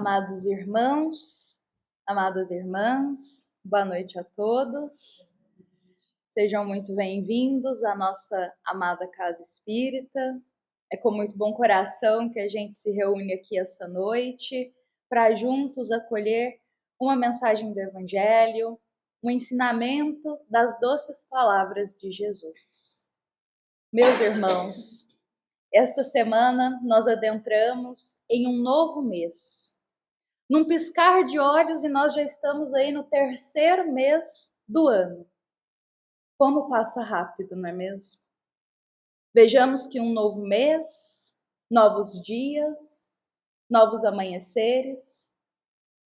Amados irmãos, amadas irmãs, boa noite a todos. Sejam muito bem-vindos à nossa amada Casa Espírita. É com muito bom coração que a gente se reúne aqui essa noite para juntos acolher uma mensagem do Evangelho, um ensinamento das doces palavras de Jesus. Meus irmãos, esta semana nós adentramos em um novo mês. Num piscar de olhos e nós já estamos aí no terceiro mês do ano. Como passa rápido, não é mesmo? Vejamos que um novo mês, novos dias, novos amanheceres,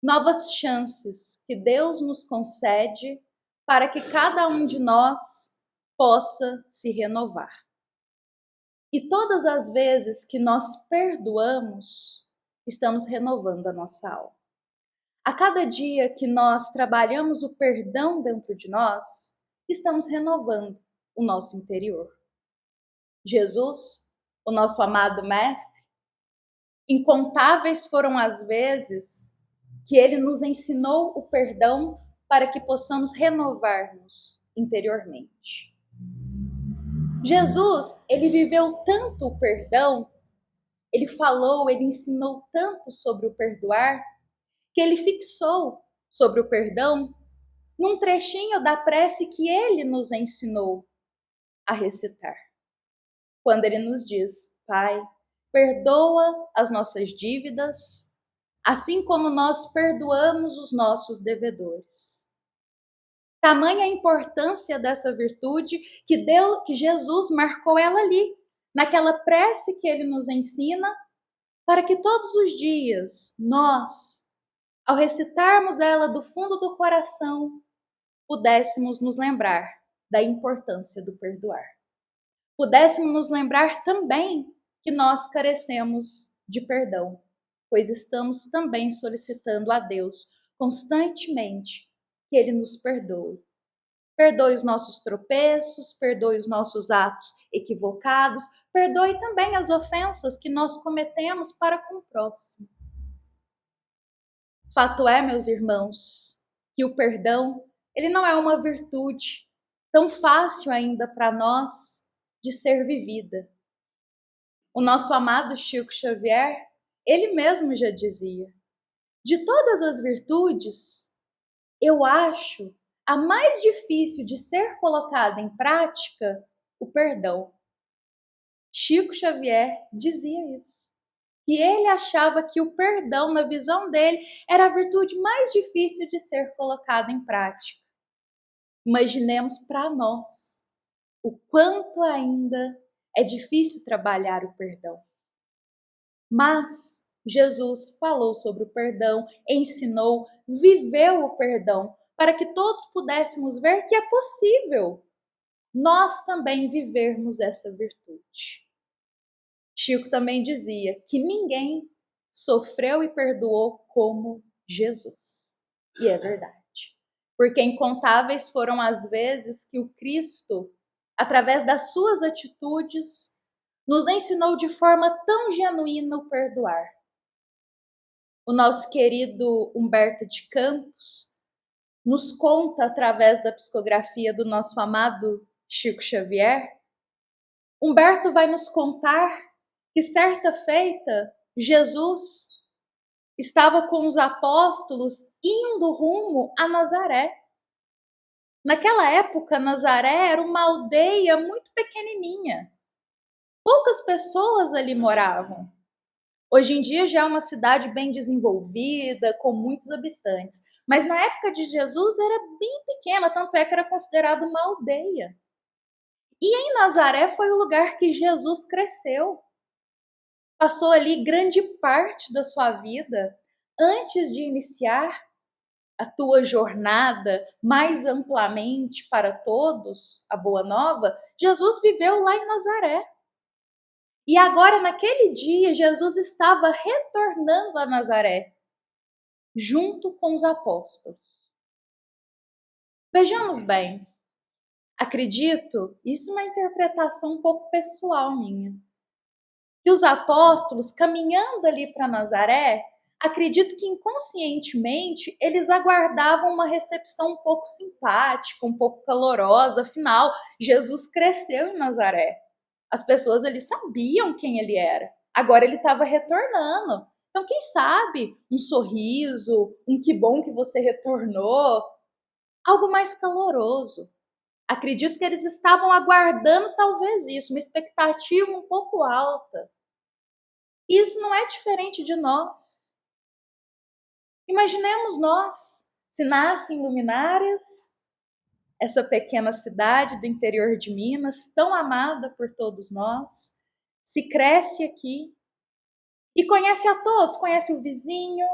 novas chances que Deus nos concede para que cada um de nós possa se renovar. E todas as vezes que nós perdoamos, estamos renovando a nossa alma. A cada dia que nós trabalhamos o perdão dentro de nós, estamos renovando o nosso interior. Jesus, o nosso amado Mestre, incontáveis foram as vezes que ele nos ensinou o perdão para que possamos renovar-nos interiormente. Jesus, ele viveu tanto o perdão, ele falou, ele ensinou tanto sobre o perdoar, que ele fixou sobre o perdão num trechinho da prece que ele nos ensinou a recitar. Quando ele nos diz: Pai, perdoa as nossas dívidas, assim como nós perdoamos os nossos devedores. Tamanha a importância dessa virtude que Jesus marcou ela ali, naquela prece que ele nos ensina, para que todos os dias nós, ao recitarmos ela do fundo do coração, pudéssemos nos lembrar da importância do perdoar. Pudéssemos nos lembrar também que nós carecemos de perdão, pois estamos também solicitando a Deus constantemente que Ele nos perdoe. Perdoe os nossos tropeços, perdoe os nossos atos equivocados, perdoe também as ofensas que nós cometemos para com o próximo. Fato é, meus irmãos, que o perdão, ele não é uma virtude tão fácil ainda para nós de ser vivida. O nosso amado Chico Xavier, ele mesmo já dizia: de todas as virtudes, eu acho a mais difícil de ser colocada em prática o perdão. Chico Xavier dizia isso. Que ele achava que o perdão, na visão dele, era a virtude mais difícil de ser colocada em prática. Imaginemos para nós o quanto ainda é difícil trabalhar o perdão. Mas Jesus falou sobre o perdão, ensinou, viveu o perdão, para que todos pudéssemos ver que é possível nós também vivermos essa virtude. Chico também dizia que ninguém sofreu e perdoou como Jesus. E é verdade. Porque incontáveis foram as vezes que o Cristo, através das suas atitudes, nos ensinou de forma tão genuína o perdoar. O nosso querido Humberto de Campos nos conta, através da psicografia do nosso amado Chico Xavier, Humberto vai nos contar que certa feita, Jesus estava com os apóstolos indo rumo a Nazaré. Naquela época, Nazaré era uma aldeia muito pequenininha. Poucas pessoas ali moravam. Hoje em dia já é uma cidade bem desenvolvida, com muitos habitantes. Mas na época de Jesus era bem pequena, tanto é que era considerada uma aldeia. E em Nazaré foi o lugar que Jesus cresceu. Passou ali grande parte da sua vida antes de iniciar a tua jornada mais amplamente para todos, a Boa Nova. Jesus viveu lá em Nazaré. E agora, naquele dia, Jesus estava retornando a Nazaré, junto com os apóstolos. Vejamos bem, acredito, isso é uma interpretação um pouco pessoal minha, que os apóstolos, caminhando ali para Nazaré, acredito que inconscientemente eles aguardavam uma recepção um pouco simpática, um pouco calorosa, afinal, Jesus cresceu em Nazaré. As pessoas ali sabiam quem ele era. Agora ele estava retornando. Então, quem sabe um sorriso, um que bom que você retornou, algo mais caloroso. Acredito que eles estavam aguardando talvez isso, uma expectativa um pouco alta. E isso não é diferente de nós. Imaginemos nós, se nasce em Luminárias, essa pequena cidade do interior de Minas, tão amada por todos nós, se cresce aqui e conhece a todos, conhece o vizinho,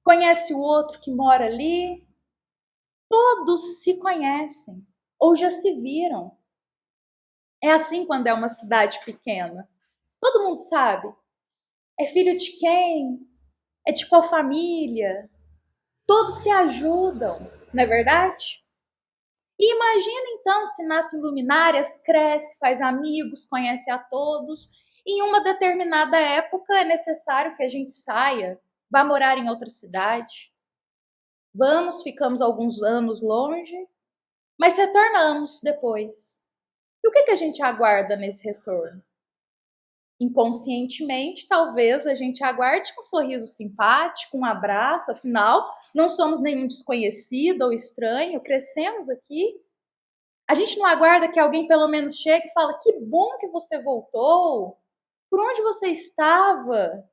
conhece o outro que mora ali, todos se conhecem ou já se viram. É assim quando é uma cidade pequena. Todo mundo sabe. É filho de quem? É de qual família? Todos se ajudam, não é verdade? E imagina então se nasce em Luminárias, cresce, faz amigos, conhece a todos. Em uma determinada época é necessário que a gente saia, vá morar em outra cidade. Vamos, ficamos alguns anos longe, mas retornamos depois. E o que a gente aguarda nesse retorno? Inconscientemente, talvez a gente aguarde um sorriso simpático, um abraço, afinal, não somos nenhum desconhecido ou estranho, crescemos aqui. A gente não aguarda que alguém pelo menos chegue e fale: que bom que você voltou, por onde você estava,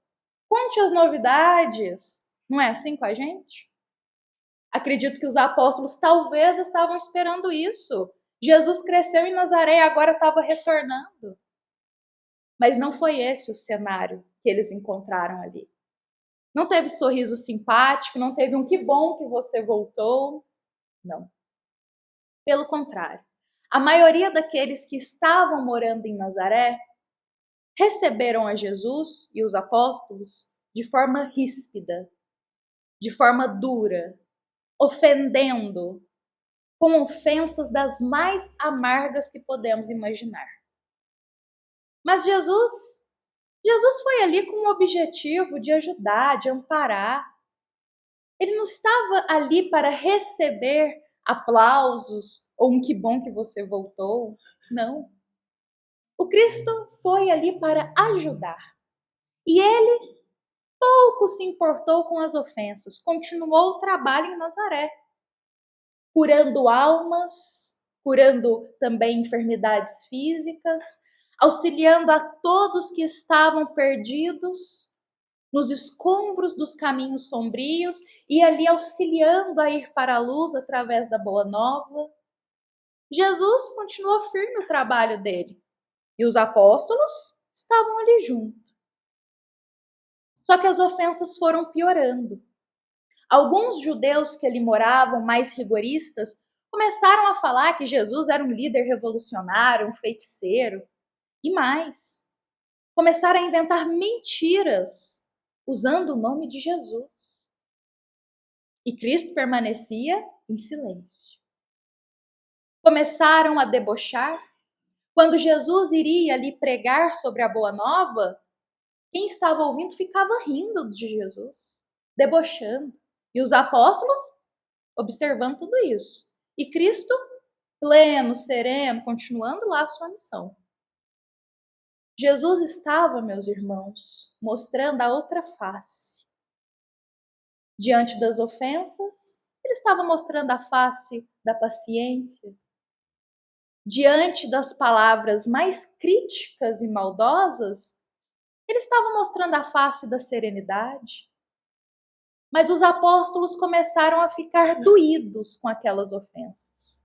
conte as novidades. Não é assim com a gente? Acredito que os apóstolos talvez estavam esperando isso. Jesus cresceu em Nazaré e agora estava retornando. Mas não foi esse o cenário que eles encontraram ali. Não teve sorriso simpático, não teve um que bom que você voltou. Não. Pelo contrário, a maioria daqueles que estavam morando em Nazaré receberam a Jesus e os apóstolos de forma ríspida, de forma dura, ofendendo, com ofensas das mais amargas que podemos imaginar. Mas Jesus foi ali com o objetivo de ajudar, de amparar. Ele não estava ali para receber aplausos ou um que bom que você voltou. Não. O Cristo foi ali para ajudar. E ele pouco se importou com as ofensas. Continuou o trabalho em Nazaré, curando almas, curando também enfermidades físicas, auxiliando a todos que estavam perdidos nos escombros dos caminhos sombrios e ali auxiliando a ir para a luz através da boa nova. Jesus continuou firme no trabalho dele e os apóstolos estavam ali junto. Só que as ofensas foram piorando. Alguns judeus que ali moravam, mais rigoristas, começaram a falar que Jesus era um líder revolucionário, um feiticeiro. E mais, começaram a inventar mentiras usando o nome de Jesus. E Cristo permanecia em silêncio. Começaram a debochar. Quando Jesus iria ali pregar sobre a Boa Nova, quem estava ouvindo ficava rindo de Jesus, debochando. E os apóstolos observando tudo isso. E Cristo, pleno, sereno, continuando lá a sua missão. Jesus estava, meus irmãos, mostrando a outra face. Diante das ofensas, ele estava mostrando a face da paciência. Diante das palavras mais críticas e maldosas, ele estava mostrando a face da serenidade. Mas os apóstolos começaram a ficar doídos com aquelas ofensas.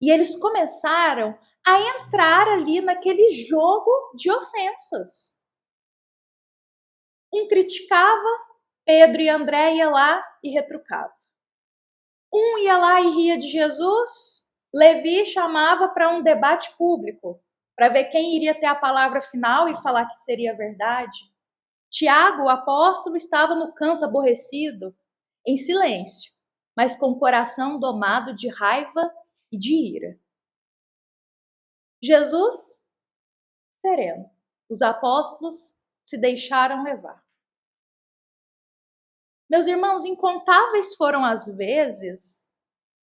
E eles começaram a entrar ali naquele jogo de ofensas. Um criticava, Pedro e André ia lá e retrucava. Um ia lá e ria de Jesus, Levi chamava para um debate público, para ver quem iria ter a palavra final e falar que seria verdade. Tiago, o apóstolo, estava no canto aborrecido, em silêncio, mas com o coração domado de raiva e de ira. Jesus, sereno. Os apóstolos se deixaram levar. Meus irmãos, incontáveis foram as vezes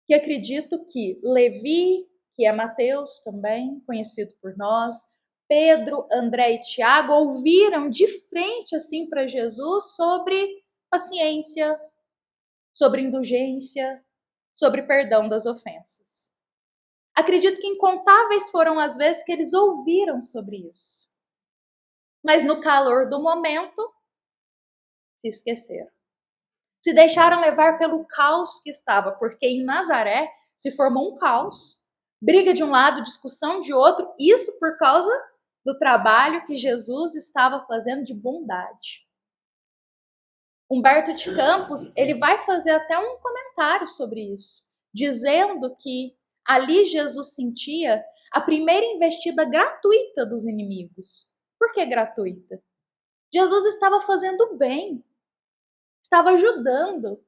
que acredito que Levi, que é Mateus também, conhecido por nós, Pedro, André e Tiago ouviram de frente assim para Jesus sobre paciência, sobre indulgência, sobre perdão das ofensas. Acredito que incontáveis foram as vezes que eles ouviram sobre isso. Mas no calor do momento, se esqueceram. Se deixaram levar pelo caos que estava, porque em Nazaré se formou um caos. Briga de um lado, discussão de outro, isso por causa do trabalho que Jesus estava fazendo de bondade. Humberto de Campos, ele vai fazer até um comentário sobre isso, dizendo que ali Jesus sentia a primeira investida gratuita dos inimigos. Por que gratuita? Jesus estava fazendo bem, estava ajudando,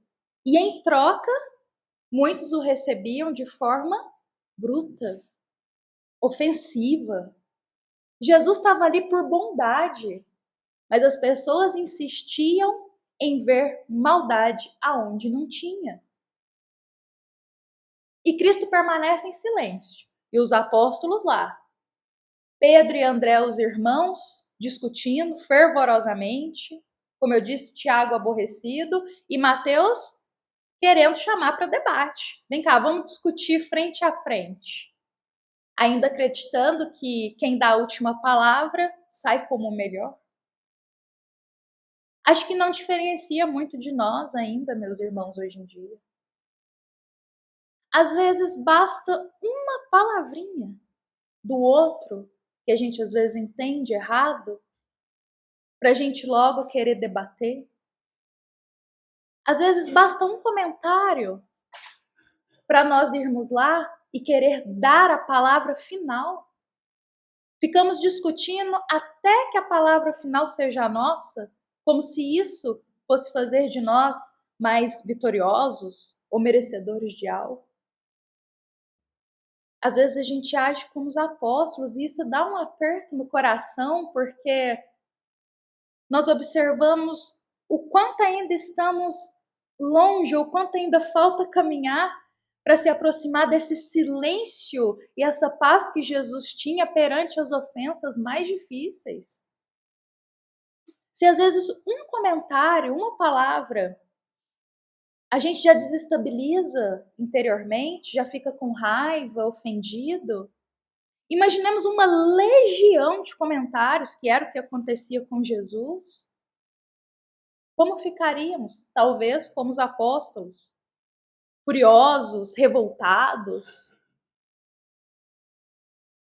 e em troca, muitos o recebiam de forma bruta, ofensiva. Jesus estava ali por bondade, mas as pessoas insistiam em ver maldade aonde não tinha. E Cristo permanece em silêncio, e os apóstolos lá. Pedro e André, os irmãos, discutindo fervorosamente. Como eu disse, Tiago aborrecido e Mateus querendo chamar para debate. Vem cá, vamos discutir frente a frente. Ainda acreditando que quem dá a última palavra sai como o melhor. Acho que não diferencia muito de nós ainda, meus irmãos, hoje em dia. Às vezes basta uma palavrinha do outro, que a gente às vezes entende errado, para a gente logo querer debater. Às vezes basta um comentário para nós irmos lá e querer dar a palavra final. Ficamos discutindo até que a palavra final seja a nossa, como se isso fosse fazer de nós mais vitoriosos ou merecedores de algo. Às vezes a gente age como os apóstolos e isso dá um aperto no coração, porque nós observamos o quanto ainda estamos longe, o quanto ainda falta caminhar para se aproximar desse silêncio e essa paz que Jesus tinha perante as ofensas mais difíceis. Se às vezes um comentário, uma palavra, a gente já desestabiliza interiormente, já fica com raiva, ofendido. Imaginemos uma legião de comentários, que era o que acontecia com Jesus. Como ficaríamos? Talvez como os apóstolos, furiosos, revoltados.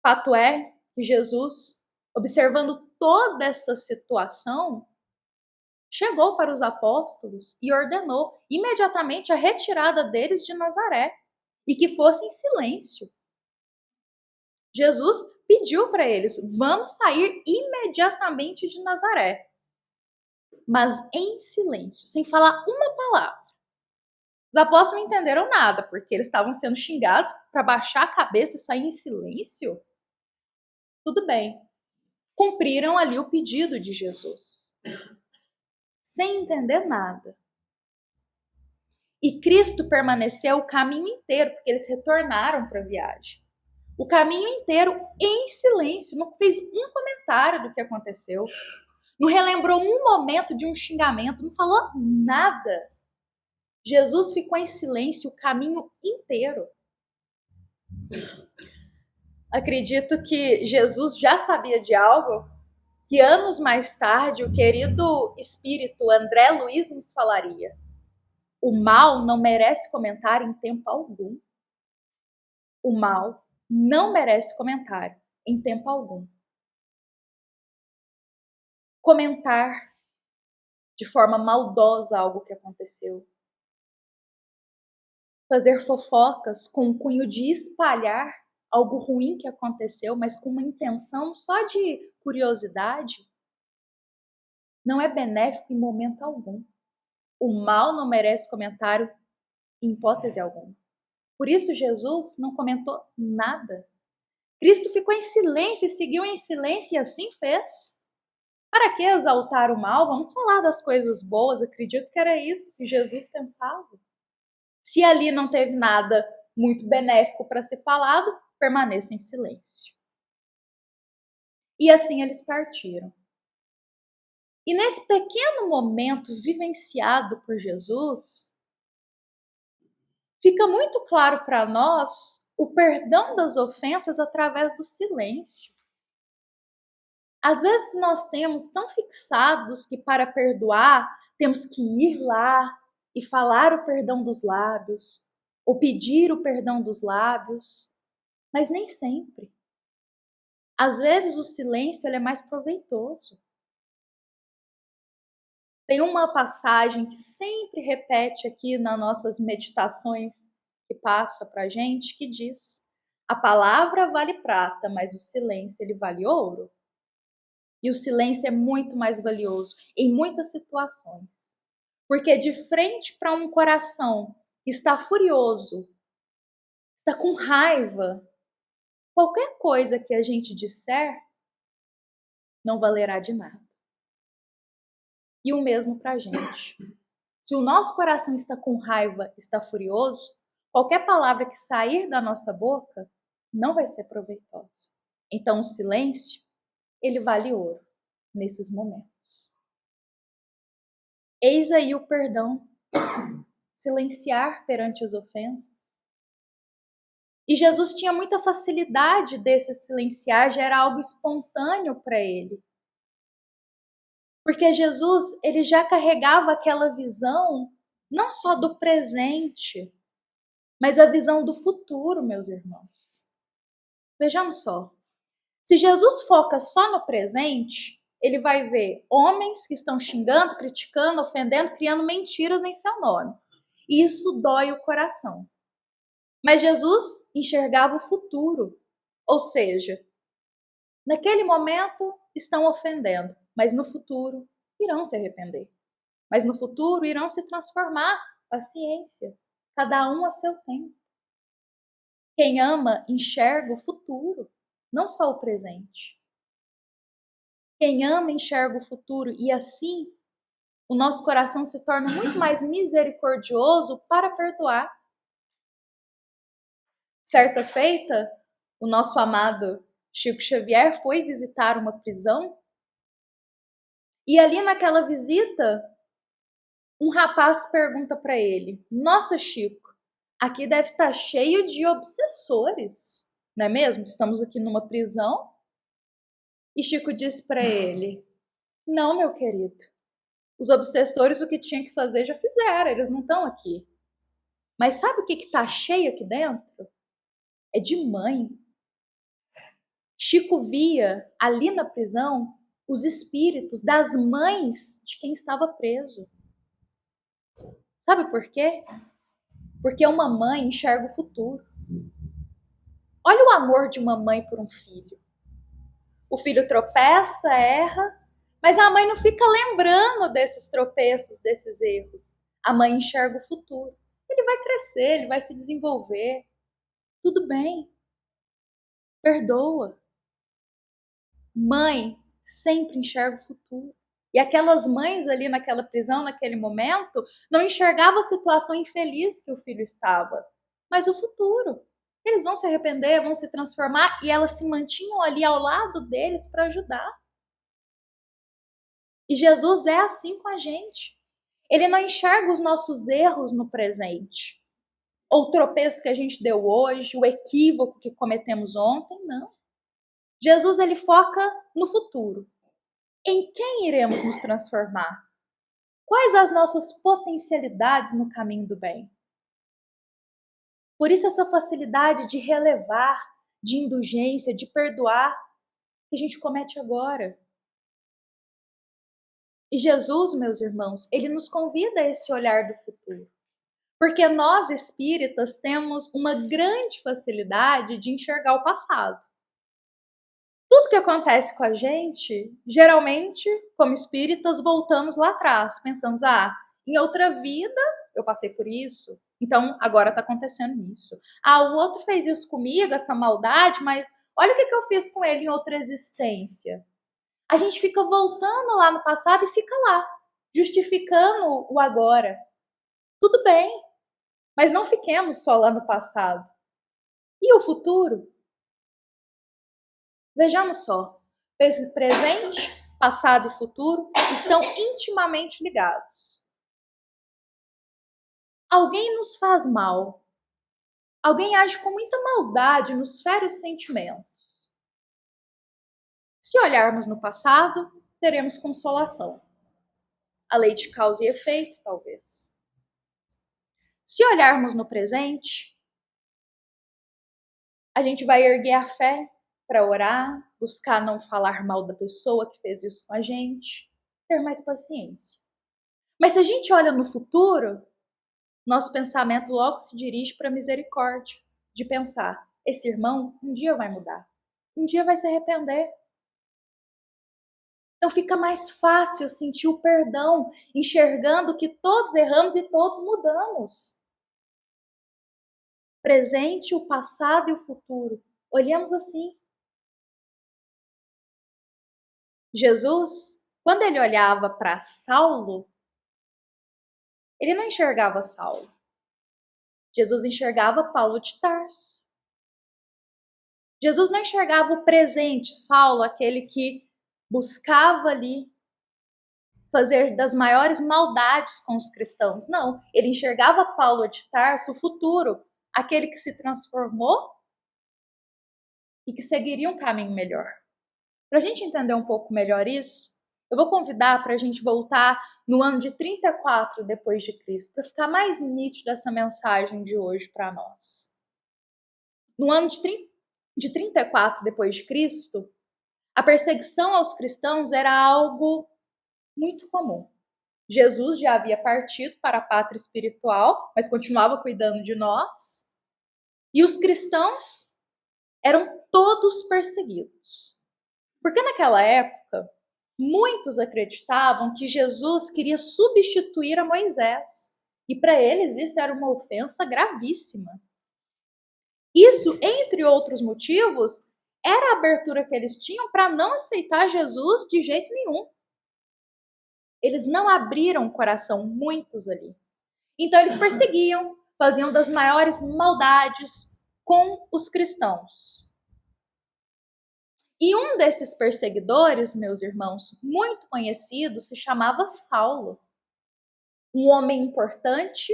Fato é que Jesus, observando toda essa situação, chegou para os apóstolos e ordenou imediatamente a retirada deles de Nazaré e que fossem em silêncio. Jesus pediu para eles: vamos sair imediatamente de Nazaré, mas em silêncio, sem falar uma palavra. Os apóstolos não entenderam nada, porque eles estavam sendo xingados para baixar a cabeça e sair em silêncio. Tudo bem, cumpriram ali o pedido de Jesus, sem entender nada. E Cristo permaneceu o caminho inteiro, porque eles retornaram para a viagem. O caminho inteiro em silêncio, não fez um comentário do que aconteceu, não relembrou um momento de um xingamento, não falou nada. Jesus ficou em silêncio o caminho inteiro. Acredito que Jesus já sabia de algo que anos mais tarde o querido espírito André Luiz nos falaria. O mal não merece comentário em tempo algum. O mal não merece comentário em tempo algum. Comentar de forma maldosa algo que aconteceu. Fazer fofocas com o cunho de espalhar algo ruim que aconteceu, mas com uma intenção só de curiosidade, não é benéfico em momento algum. O mal não merece comentário em hipótese alguma. Por isso Jesus não comentou nada. Cristo ficou em silêncio e seguiu em silêncio e assim fez. Para que exaltar o mal? Vamos falar das coisas boas. Acredito que era isso que Jesus pensava. Se ali não teve nada muito benéfico para ser falado, permaneça em silêncio. E assim eles partiram. E nesse pequeno momento vivenciado por Jesus, fica muito claro para nós o perdão das ofensas através do silêncio. Às vezes nós temos tão fixados que para perdoar temos que ir lá e falar o perdão dos lábios, ou pedir o perdão dos lábios, mas nem sempre. Às vezes o silêncio ele é mais proveitoso. Tem uma passagem que sempre repete aqui nas nossas meditações que passa para a gente, que diz: a palavra vale prata, mas o silêncio ele vale ouro. E o silêncio é muito mais valioso em muitas situações. Porque de frente para um coração que está furioso, está com raiva, qualquer coisa que a gente disser não valerá de nada. E o mesmo para a gente. Se o nosso coração está com raiva, está furioso, qualquer palavra que sair da nossa boca não vai ser proveitosa. Então o silêncio, ele vale ouro nesses momentos. Eis aí o perdão, silenciar perante as ofensas. E Jesus tinha muita facilidade desse silenciar, já era algo espontâneo para ele. Porque Jesus, ele já carregava aquela visão não só do presente, mas a visão do futuro, meus irmãos. Vejamos só. Se Jesus foca só no presente, ele vai ver homens que estão xingando, criticando, ofendendo, criando mentiras em seu nome. E isso dói o coração. Mas Jesus enxergava o futuro. Ou seja, naquele momento estão ofendendo, mas no futuro irão se arrepender. Mas no futuro irão se transformar. Paciência. Cada um a seu tempo. Quem ama enxerga o futuro, não só o presente. Quem ama enxerga o futuro e assim o nosso coração se torna muito mais misericordioso para perdoar. Certa feita, o nosso amado Chico Xavier foi visitar uma prisão e ali naquela visita, um rapaz pergunta para ele: Nossa, Chico, aqui deve estar cheio de obsessores, não é mesmo? Estamos aqui numa prisão. E Chico disse para ele: Não, meu querido, os obsessores o que tinham que fazer já fizeram, eles não estão aqui. Mas sabe o que está cheio aqui dentro? É de mãe. Chico via ali na prisão os espíritos das mães de quem estava preso. Sabe por quê? Porque uma mãe enxerga o futuro. Olha o amor de uma mãe por um filho. O filho tropeça, erra, mas a mãe não fica lembrando desses tropeços, desses erros. A mãe enxerga o futuro. Ele vai crescer, ele vai se desenvolver. Tudo bem. Perdoa. Mãe sempre enxerga o futuro. E aquelas mães ali naquela prisão, naquele momento, não enxergavam a situação infeliz que o filho estava, mas o futuro. Eles vão se arrepender, vão se transformar e elas se mantinham ali ao lado deles para ajudar. E Jesus é assim com a gente. Ele não enxerga os nossos erros no presente, ou o tropeço que a gente deu hoje, o equívoco que cometemos ontem, não. Jesus ele foca no futuro. Em quem iremos nos transformar? Quais as nossas potencialidades no caminho do bem? Por isso essa facilidade de relevar, de indulgência, de perdoar, que a gente comete agora. E Jesus, meus irmãos, ele nos convida a esse olhar do futuro. Porque nós espíritas temos uma grande facilidade de enxergar o passado. Tudo que acontece com a gente, geralmente, como espíritas, voltamos lá atrás. Pensamos, em outra vida eu passei por isso, então agora está acontecendo isso. O outro fez isso comigo, essa maldade, mas olha o que eu fiz com ele em outra existência. A gente fica voltando lá no passado e fica lá, justificando o agora. Tudo bem, mas não fiquemos só lá no passado. E o futuro? Vejamos só, presente, passado e futuro estão intimamente ligados. Alguém nos faz mal, alguém age com muita maldade, nos fere os sentimentos. Se olharmos no passado, teremos consolação. A lei de causa e efeito, talvez. Se olharmos no presente, a gente vai erguer a fé para orar, buscar não falar mal da pessoa que fez isso com a gente, ter mais paciência. Mas se a gente olha no futuro, nosso pensamento logo se dirige para a misericórdia, de pensar, esse irmão um dia vai mudar, um dia vai se arrepender. Então fica mais fácil sentir o perdão, enxergando que todos erramos e todos mudamos. Presente, o passado e o futuro. Olhamos assim. Jesus, quando ele olhava para Saulo, ele não enxergava Saulo. Jesus enxergava Paulo de Tarso. Jesus não enxergava o presente, Saulo, aquele que buscava ali fazer das maiores maldades com os cristãos. Não, ele enxergava Paulo de Tarso, o futuro, aquele que se transformou e que seguiria um caminho melhor. Para a gente entender um pouco melhor isso, eu vou convidar para a gente voltar no ano de 34 depois de Cristo, para ficar mais nítido essa mensagem de hoje para nós. No ano de 34 depois de Cristo, a perseguição aos cristãos era algo muito comum. Jesus já havia partido para a pátria espiritual, mas continuava cuidando de nós. E os cristãos eram todos perseguidos. Porque naquela época, muitos acreditavam que Jesus queria substituir a Moisés. E para eles isso era uma ofensa gravíssima. Isso, entre outros motivos, era a abertura que eles tinham para não aceitar Jesus de jeito nenhum. Eles não abriram o coração, muitos ali. Então eles perseguiam, faziam das maiores maldades com os cristãos. E um desses perseguidores, meus irmãos, muito conhecido, se chamava Saulo. Um homem importante,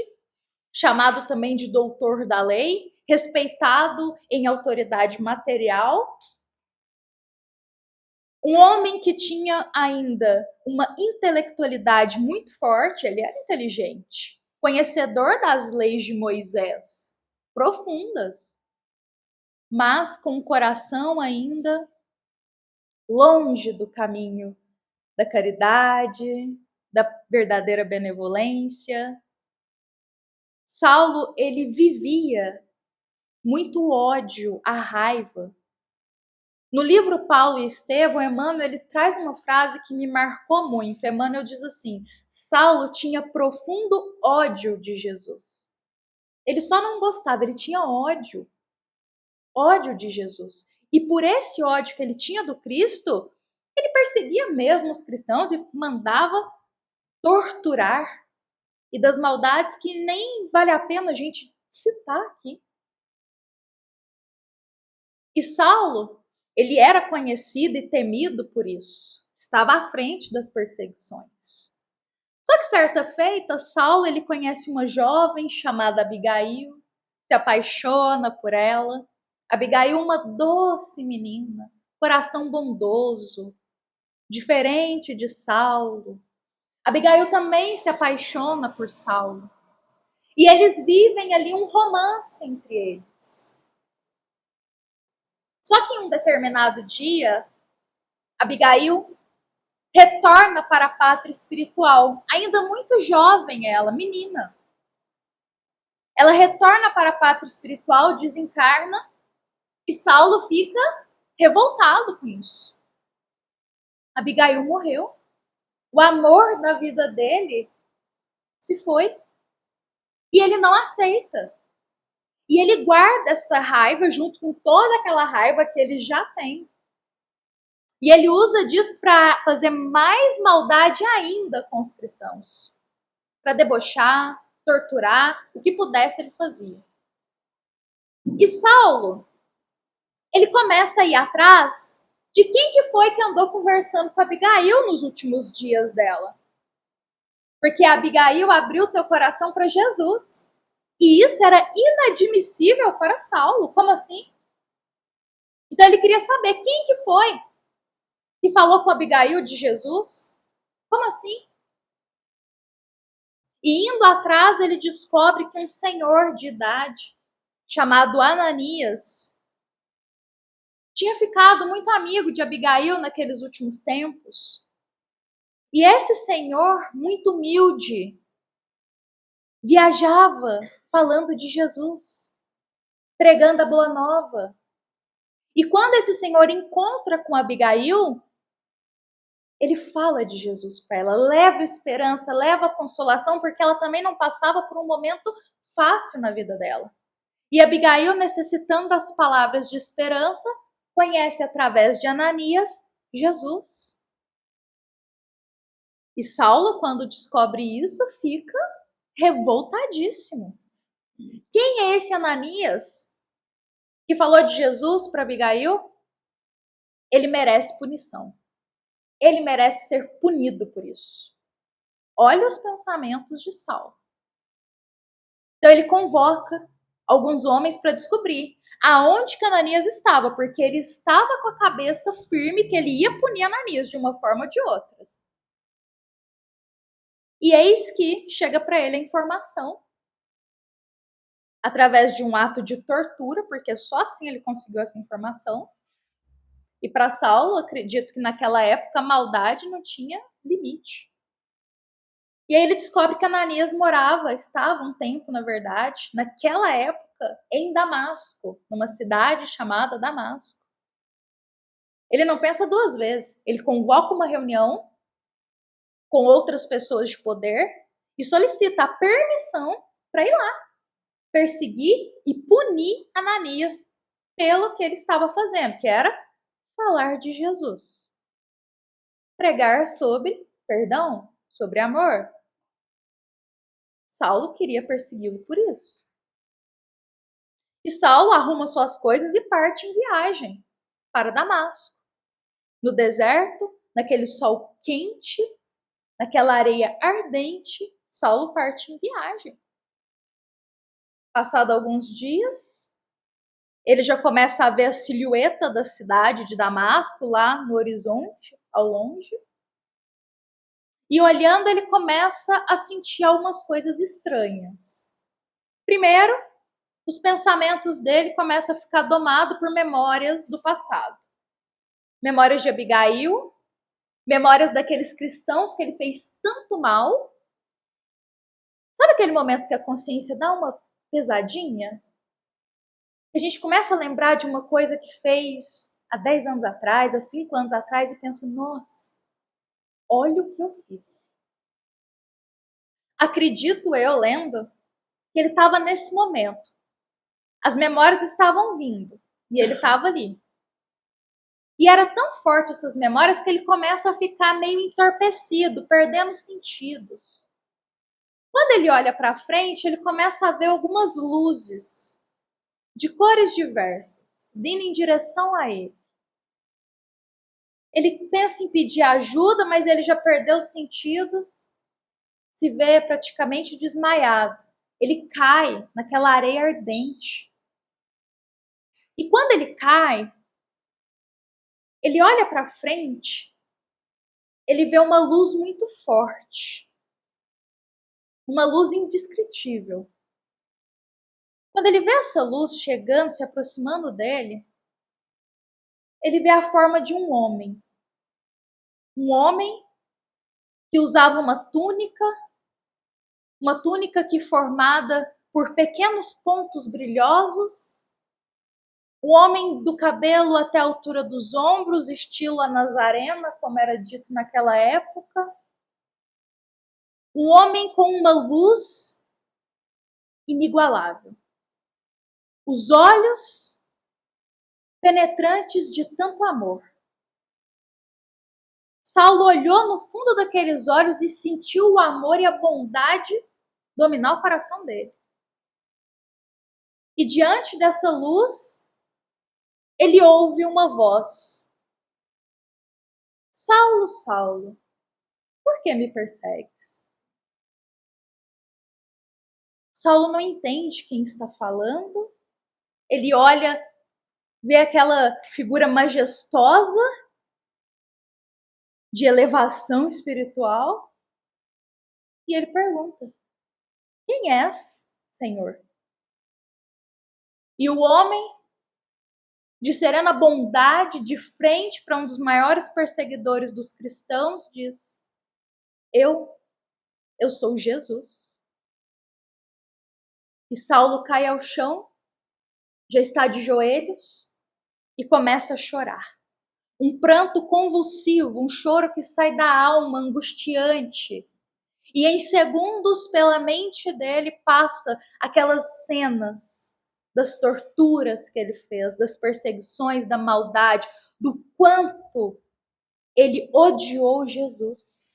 chamado também de doutor da lei, respeitado em autoridade material. Um homem que tinha ainda uma intelectualidade muito forte, ele era inteligente, conhecedor das leis de Moisés, profundas, mas com o coração ainda longe do caminho da caridade, da verdadeira benevolência. Saulo, ele vivia muito ódio, a raiva. No livro Paulo e Estevão, Emmanuel ele traz uma frase que me marcou muito. Emmanuel diz assim: Saulo tinha profundo ódio de Jesus. Ele só não gostava, ele tinha ódio. Ódio de Jesus. E por esse ódio que ele tinha do Cristo, ele perseguia mesmo os cristãos e mandava torturar. E das maldades que nem vale a pena a gente citar aqui. E Saulo, ele era conhecido e temido por isso. Estava à frente das perseguições. Só que certa feita, Saulo ele conhece uma jovem chamada Abigail, se apaixona por ela. Abigail, uma doce menina, coração bondoso, diferente de Saulo. Abigail também se apaixona por Saulo. E eles vivem ali um romance entre eles. Só que em um determinado dia, Abigail retorna para a pátria espiritual. Ainda muito jovem ela, menina. Ela retorna para a pátria espiritual, desencarna, e Saulo fica revoltado com isso. Abigail morreu. O amor da vida dele se foi. E ele não aceita. E ele guarda essa raiva junto com toda aquela raiva que ele já tem. E ele usa disso para fazer mais maldade ainda com os cristãos. Para debochar, torturar, o que pudesse ele fazia. E Saulo, ele começa a ir atrás de quem que foi que andou conversando com Abigail nos últimos dias dela. Porque Abigail abriu teu coração para Jesus. E isso era inadmissível para Saulo. Como assim? Então ele queria saber quem que foi que falou com Abigail de Jesus. Como assim? E indo atrás, ele descobre que um senhor de idade, chamado Ananias, tinha ficado muito amigo de Abigail naqueles últimos tempos. E esse senhor, muito humilde, viajava falando de Jesus, pregando a boa nova. E quando esse senhor encontra com Abigail, ele fala de Jesus para ela, leva esperança, leva consolação, porque ela também não passava por um momento fácil na vida dela. E Abigail, necessitando das palavras de esperança, conhece através de Ananias Jesus. E Saulo, quando descobre isso, fica revoltadíssimo. Quem é esse Ananias que falou de Jesus para Abigail? Ele merece punição. Ele merece ser punido por isso. Olha os pensamentos de Saulo. Então ele convoca alguns homens para descobrir aonde que Ananias estava, porque ele estava com a cabeça firme que ele ia punir Ananias de uma forma ou de outra. E eis que chega para ele a informação, através de um ato de tortura, porque só assim ele conseguiu essa informação. E para Saulo, acredito que naquela época a maldade não tinha limite. E aí ele descobre que Ananias estava um tempo, na verdade, naquela época, em Damasco, numa cidade chamada Damasco. Ele não pensa duas vezes. Ele convoca uma reunião com outras pessoas de poder e solicita a permissão para ir lá, perseguir e punir Ananias pelo que ele estava fazendo, que era falar de Jesus. Pregar sobre perdão, sobre amor. Saulo queria persegui-lo por isso. E Saulo arruma suas coisas e parte em viagem para Damasco. No deserto, naquele sol quente, naquela areia ardente, Saulo parte em viagem. Passado alguns dias, ele já começa a ver a silhueta da cidade de Damasco lá no horizonte, ao longe. E olhando, ele começa a sentir algumas coisas estranhas. Primeiro, os pensamentos dele começam a ficar domados por memórias do passado. Memórias de Abigail, memórias daqueles cristãos que ele fez tanto mal. Sabe aquele momento que a consciência dá uma pesadinha? A gente começa a lembrar de uma coisa que fez há 10 anos atrás, há 5 anos atrás, e pensa, nossa, olha o que eu fiz. Acredito eu, lendo, que ele estava nesse momento. As memórias estavam vindo e ele estava ali. E era tão forte essas memórias que ele começa a ficar meio entorpecido, perdendo sentidos. Quando ele olha para frente, ele começa a ver algumas luzes de cores diversas vindo em direção a ele. Ele pensa em pedir ajuda, mas ele já perdeu os sentidos, se vê praticamente desmaiado. Ele cai naquela areia ardente. E quando ele cai, ele olha para frente, ele vê uma luz muito forte. Uma luz indescritível. Quando ele vê essa luz chegando, se aproximando dele, ele vê a forma de um homem. Um homem que usava uma túnica que formada por pequenos pontos brilhosos, um homem do cabelo até a altura dos ombros, estilo a Nazarena, como era dito naquela época. Um homem com uma luz inigualável. Os olhos penetrantes de tanto amor. Saulo olhou no fundo daqueles olhos e sentiu o amor e a bondade dominar o coração dele. E diante dessa luz, ele ouve uma voz: Saulo, Saulo, por que me persegues? Saulo não entende quem está falando. Ele olha, vê aquela figura majestosa de elevação espiritual e ele pergunta: quem és, Senhor? E o homem, de serena bondade, de frente para um dos maiores perseguidores dos cristãos, diz: Eu sou Jesus. E Saulo cai ao chão, já está de joelhos e começa a chorar. Um pranto convulsivo, um choro que sai da alma, angustiante. E em segundos, pela mente dele, passa aquelas cenas das torturas que ele fez, das perseguições, da maldade, do quanto ele odiou Jesus.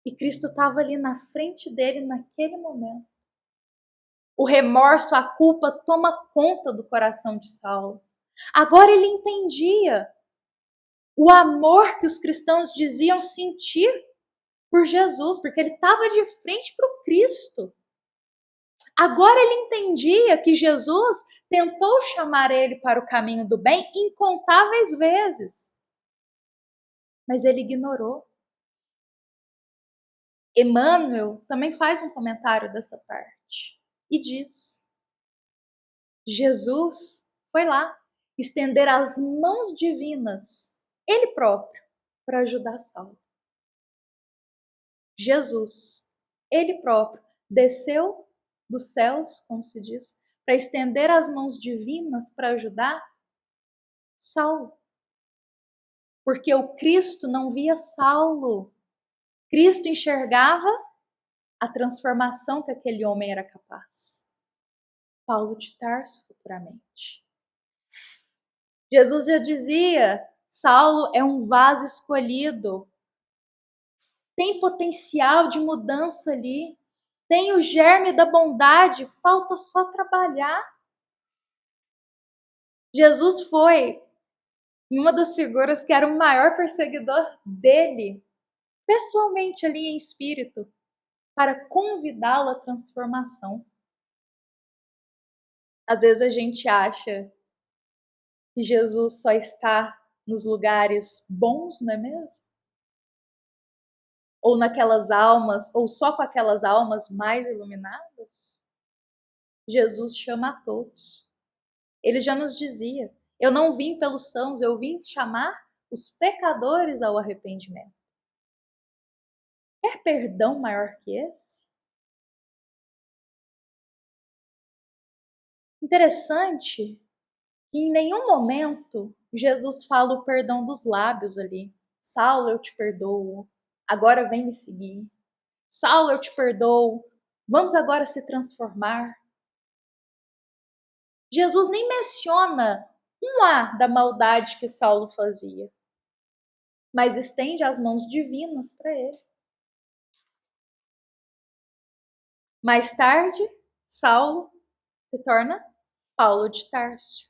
E Cristo estava ali na frente dele naquele momento. O remorso, a culpa toma conta do coração de Saulo. Agora ele entendia o amor que os cristãos diziam sentir por Jesus, porque ele estava de frente para o Cristo. Agora ele entendia que Jesus tentou chamar ele para o caminho do bem incontáveis vezes, mas ele ignorou. Emmanuel também faz um comentário dessa parte e diz: Jesus foi lá estender as mãos divinas, ele próprio, para ajudar Saulo. Jesus, ele próprio, desceu dos céus, como se diz, para estender as mãos divinas para ajudar Saulo. Porque o Cristo não via Saulo. Cristo enxergava a transformação que aquele homem era capaz. Paulo de Tarso, futuramente. Jesus já dizia: Saulo é um vaso escolhido. Tem potencial de mudança ali. Tem o germe da bondade, falta só trabalhar. Jesus foi uma das figuras que era o maior perseguidor dele, pessoalmente ali em espírito, para convidá-lo à transformação. Às vezes a gente acha que Jesus só está nos lugares bons, não é mesmo? Ou naquelas almas, ou só com aquelas almas mais iluminadas? Jesus chama a todos. Ele já nos dizia: eu não vim pelos sãos, eu vim chamar os pecadores ao arrependimento. Quer perdão maior que esse? Interessante que em nenhum momento Jesus fala o perdão dos lábios ali. Saulo, eu te perdoo, agora vem me seguir. Saulo, eu te perdoo, vamos agora se transformar. Jesus nem menciona um ar da maldade que Saulo fazia, mas estende as mãos divinas para ele. Mais tarde, Saulo se torna Paulo de Tarso.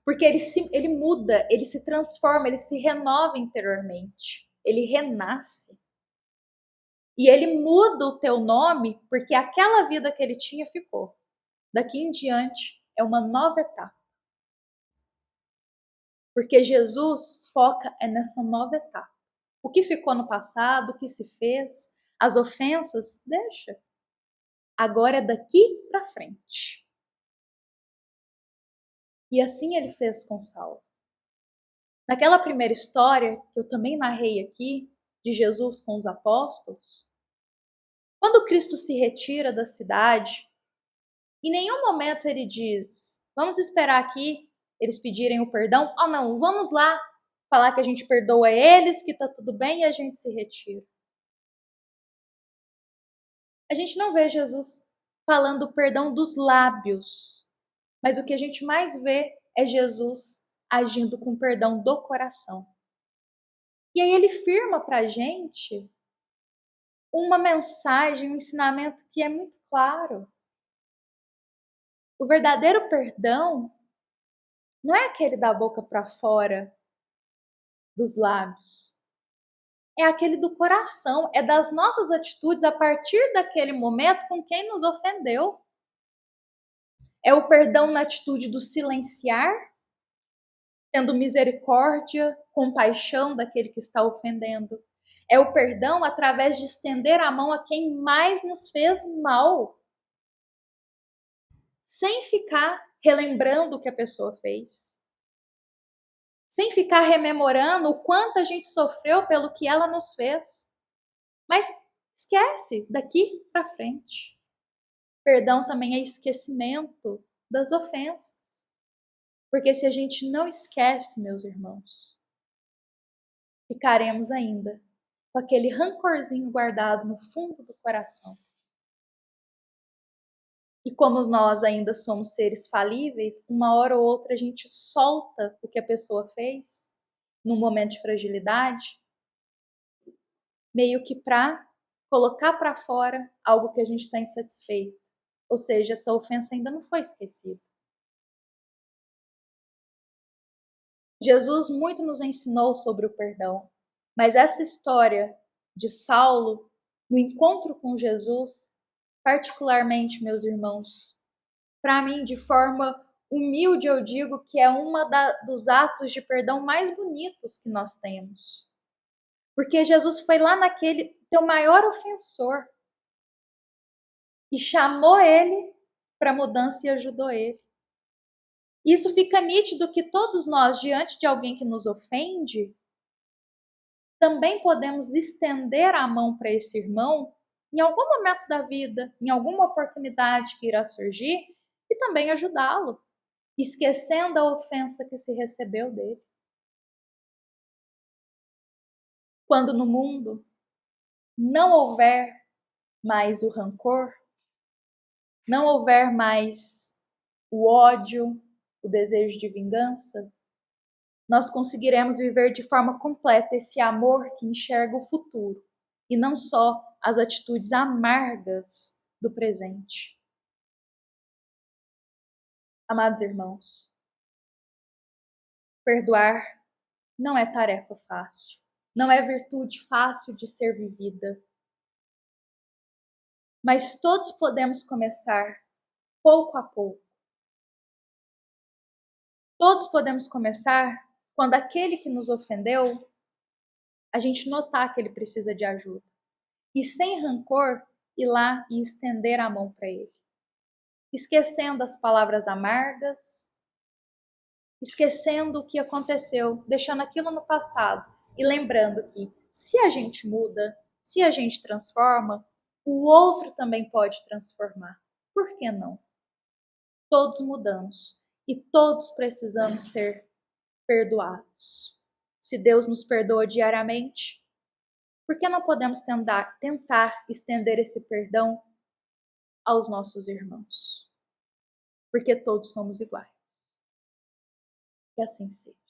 Porque ele muda, ele se transforma, ele se renova interiormente. Ele renasce. E ele muda o teu nome porque aquela vida que ele tinha ficou. Daqui em diante é uma nova etapa. Porque Jesus foca nessa nova etapa. O que ficou no passado, o que se fez, as ofensas, deixa. Agora é daqui para frente. E assim ele fez com Saulo. Naquela primeira história, que eu também narrei aqui, de Jesus com os apóstolos, quando Cristo se retira da cidade, em nenhum momento ele diz: vamos esperar aqui eles pedirem o perdão. Oh não, vamos lá falar que a gente perdoa eles, que tá tudo bem e a gente se retira. A gente não vê Jesus falando o perdão dos lábios, mas o que a gente mais vê é Jesus agindo com perdão do coração. E aí ele firma para a gente uma mensagem, um ensinamento que é muito claro. O verdadeiro perdão não é aquele da boca para fora, dos lábios. É aquele do coração, é das nossas atitudes a partir daquele momento com quem nos ofendeu. É o perdão na atitude do silenciar, tendo misericórdia, compaixão daquele que está ofendendo. É o perdão através de estender a mão a quem mais nos fez mal, sem ficar relembrando o que a pessoa fez, sem ficar rememorando o quanto a gente sofreu pelo que ela nos fez. Mas esquece daqui para frente. Perdão também é esquecimento das ofensas. Porque se a gente não esquece, meus irmãos, ficaremos ainda com aquele rancorzinho guardado no fundo do coração. E como nós ainda somos seres falíveis, uma hora ou outra a gente solta o que a pessoa fez, num momento de fragilidade, meio que para colocar para fora algo que a gente está insatisfeito. Ou seja, essa ofensa ainda não foi esquecida. Jesus muito nos ensinou sobre o perdão, mas essa história de Saulo, no encontro com Jesus, particularmente, meus irmãos, para mim, de forma humilde, eu digo que é dos atos de perdão mais bonitos que nós temos. Porque Jesus foi lá naquele teu maior ofensor e chamou ele para mudança e ajudou ele. Isso fica nítido que todos nós, diante de alguém que nos ofende, também podemos estender a mão para esse irmão em algum momento da vida, em alguma oportunidade que irá surgir, e também ajudá-lo, esquecendo a ofensa que se recebeu dele. Quando no mundo não houver mais o rancor, não houver mais o ódio, o desejo de vingança, nós conseguiremos viver de forma completa esse amor que enxerga o futuro e não só as atitudes amargas do presente. Amados irmãos, perdoar não é tarefa fácil, não é virtude fácil de ser vivida. Mas todos podemos começar pouco a pouco. Todos podemos começar quando aquele que nos ofendeu, a gente notar que ele precisa de ajuda. E sem rancor, ir lá e estender a mão para ele. Esquecendo as palavras amargas, esquecendo o que aconteceu, deixando aquilo no passado e lembrando que se a gente muda, se a gente transforma, o outro também pode transformar. Por que não? Todos mudamos e todos precisamos ser perdoados. Se Deus nos perdoa diariamente, por que não podemos tentar estender esse perdão aos nossos irmãos? Porque todos somos iguais. Que assim seja.